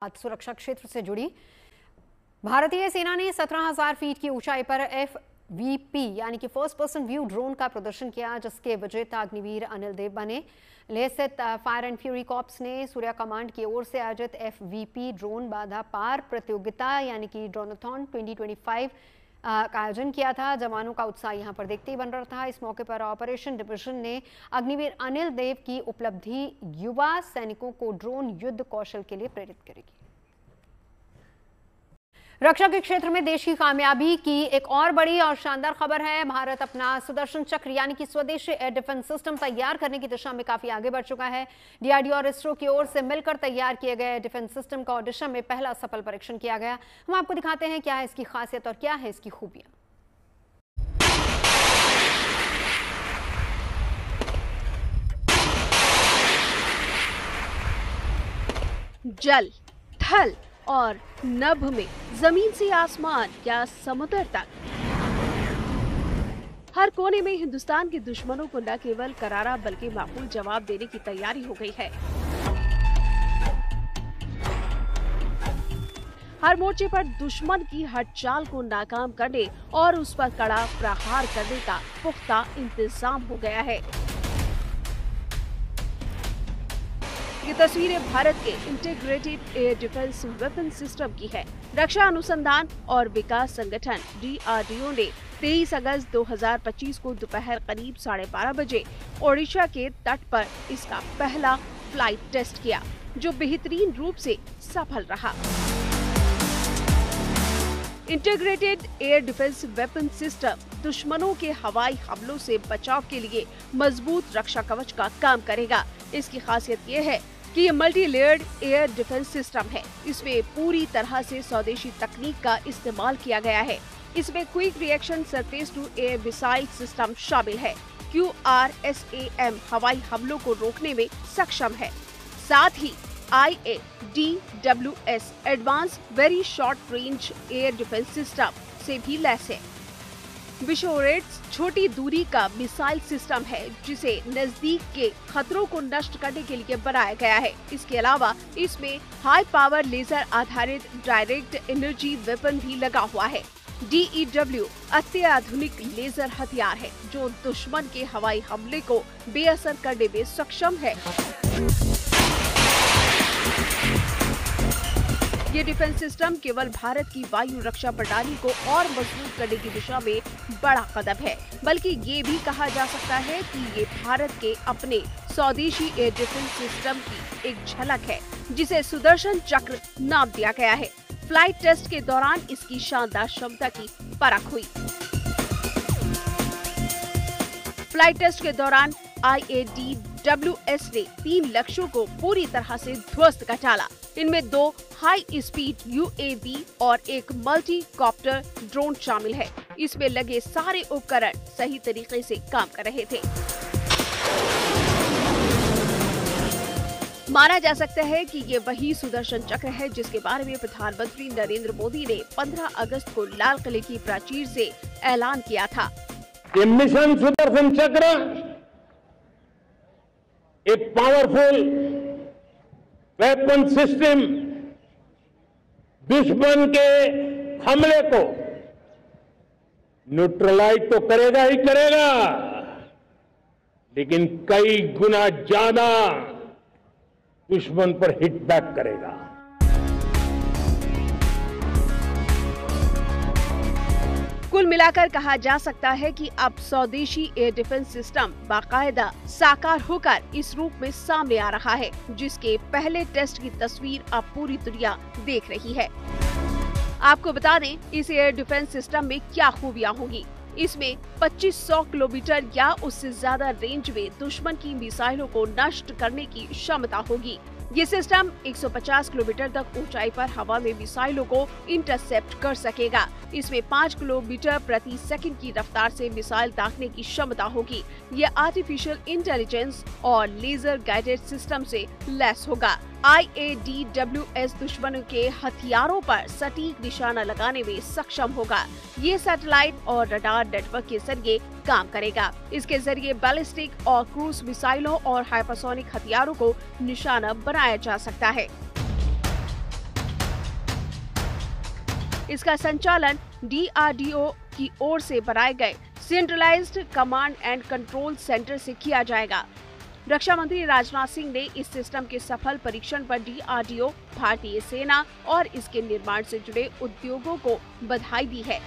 आज सुरक्षा क्षेत्र से जुड़ी भारतीय सेना ने 17,000 फीट की ऊंचाई पर FVP यानी कि फर्स्ट पर्सन व्यू ड्रोन का प्रदर्शन किया, जिसके विजेता अग्निवीर अनिल देव बने। लेह स्थित फायर एंड फ्यूरी कॉर्प्स ने सूर्या कमांड की ओर से आयोजित FVP ड्रोन बाधा पार प्रतियोगिता यानी कि ड्रोनाथॉन 2025 का आयोजन किया था। जवानों का उत्साह यहां पर देखते ही बन रहा था। इस मौके पर ऑपरेशन डिवीजन ने अग्निवीर अनिल देव की उपलब्धि युवा सैनिकों को ड्रोन युद्ध कौशल के लिए प्रेरित करेगी। रक्षा के क्षेत्र में देश की कामयाबी की एक और बड़ी और शानदार खबर है। भारत अपना सुदर्शन चक्र यानी कि स्वदेशी एयर डिफेंस सिस्टम तैयार करने की दिशा में काफी आगे बढ़ चुका है। DRDO और इसरो की ओर से मिलकर तैयार किए गए एयर डिफेंस सिस्टम का ओडिशा में पहला सफल परीक्षण किया गया। हम आपको दिखाते हैं क्या है इसकी खासियत और क्या है इसकी खूबियां। जल, थल और नभ में, जमीन से आसमान या समुद्र तक, हर कोने में हिंदुस्तान के दुश्मनों को न केवल करारा बल्कि माकूल जवाब देने की तैयारी हो गई है। हर मोर्चे पर दुश्मन की हर चाल को नाकाम करने और उस पर कड़ा प्रहार करने का पुख्ता इंतजाम हो गया है। ये तस्वीरें भारत के integrated air defence weapon system की है। रक्षा अनुसंधान और विकास संगठन DRDO ने 23 अगस्त 2025 को दोपहर करीब 12:30 बजे ओडिशा के तट पर इसका पहला फ्लाइट टेस्ट किया, जो बेहतरीन रूप से सफल रहा। Integrated air defence weapon system दुश्मनों के हवाई हमलों से बचाव के लिए मजबूत रक्षा कवच का काम करेगा। इसकी खासियत ये है कि ये multi layered air defence system है। इसमें पूरी तरह से स्वदेशी तकनीक का इस्तेमाल किया गया है। इसमें quick reaction surface to air missile system शामिल है। QRSAM हवाई हमलों को रोकने में सक्षम है। साथ ही IADWS advance very short range air defence system से भी लैस है। विशोरेट्स छोटी दूरी का मिसाइल सिस्टम है, जिसे नजदीक के खतरों को नष्ट करने के लिए बनाया गया है। इसके अलावा इसमें हाई पावर लेजर आधारित डायरेक्ट एनर्जी वेपन भी लगा हुआ है। DEW अत्याधुनिक लेजर हथियार है, जो दुश्मन के हवाई हमले को बेअसर करने में सक्षम है। ये डिफेंस सिस्टम केवल भारत की वायु रक्षा प्रणाली को और मजबूत करने की दिशा में बड़ा कदम है, बल्कि ये भी कहा जा सकता है कि ये भारत के अपने स्वदेशी एयर डिफेंस सिस्टम की एक झलक है, जिसे सुदर्शन चक्र नाम दिया गया है। फ्लाइट टेस्ट के दौरान इसकी शानदार क्षमता की परख हुई। फ्लाइट टेस्ट के दौरान IADWS ने 3 लक्ष्यों को पूरी तरह से ध्वस्त कर डाला। इनमें 2 हाई स्पीड UAV और एक मल्टी कॉप्टर ड्रोन शामिल है। इसमें लगे सारे उपकरण सही तरीके से काम कर रहे थे। माना जा सकता है कि ये वही सुदर्शन चक्र है जिसके बारे में प्रधानमंत्री नरेंद्र मोदी ने 15 अगस्त को लाल किले की प्राचीर से ऐलान किया था। ये मिशन सुदर्शन चक्र एक पावरफुल वेपन सिस्टम दुश्मन के हमले को न्यूट्रलाइज तो करेगा ही करेगा, लेकिन कई गुना ज्यादा दुश्मन पर हिट बैक करेगा। कुल मिलाकर कहा जा सकता है कि अब स्वदेशी एयर डिफेंस सिस्टम बाकायदा साकार होकर इस रूप में सामने आ रहा है, जिसके पहले टेस्ट की तस्वीर अब पूरी दुनिया देख रही है। आपको बता दें, इस एयर डिफेंस सिस्टम में क्या खूबियां होंगी। इसमें 2500 किलोमीटर या उससे ज्यादा रेंज में दुश्मन की मिसाइलों को नष्ट करने की क्षमता होगी। ये सिस्टम 150 किलोमीटर तक ऊंचाई पर हवा में मिसाइलों को इंटरसेप्ट कर सकेगा। इसमें 5 किलोमीटर प्रति सेकंड की रफ्तार से मिसाइल दागने की क्षमता होगी। ये आर्टिफिशियल इंटेलिजेंस और लेजर गाइडेड सिस्टम से लैस होगा। IADWS दुश्मनों के हथियारों पर सटीक निशाना लगाने में सक्षम होगा। ये सैटेलाइट और रडार नेटवर्क के जरिए काम करेगा। इसके जरिए बैलिस्टिक और क्रूज मिसाइलों और हाइपरसोनिक हथियारों को निशाना बनाया जा सकता है। इसका संचालन DRDO की ओर से बनाए गए centralised command and control centre से किया जाएगा। रक्षा मंत्री राजनाथ सिंह ने इस सिस्टम के सफल परीक्षण पर DRDO, भारतीय सेना और इसके निर्माण से जुड़े उद्योगों को बधाई दी है।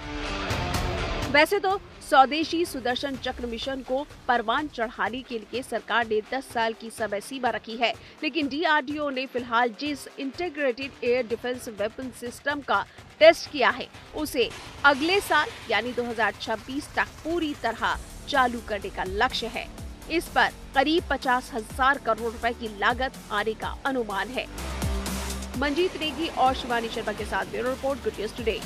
वैसे तो स्वदेशी सुदर्शन चक्र मिशन को परवान चढ़ाने के लिए सरकार ने 10 साल की समय सीमा रखी है, लेकिन DRDO ने फिलहाल जिस integrated air defence weapon system का टेस्ट किया है उसे अगले साल यानी 2026 तक पूरी तरह चालू करने का लक्ष्य है। इस पर करीब 50,000 करोड़ रुपए की लागत आने का अनुमान है। मंजीत नेगी और शिवानी शर्मा के साथ bureau report, good news today.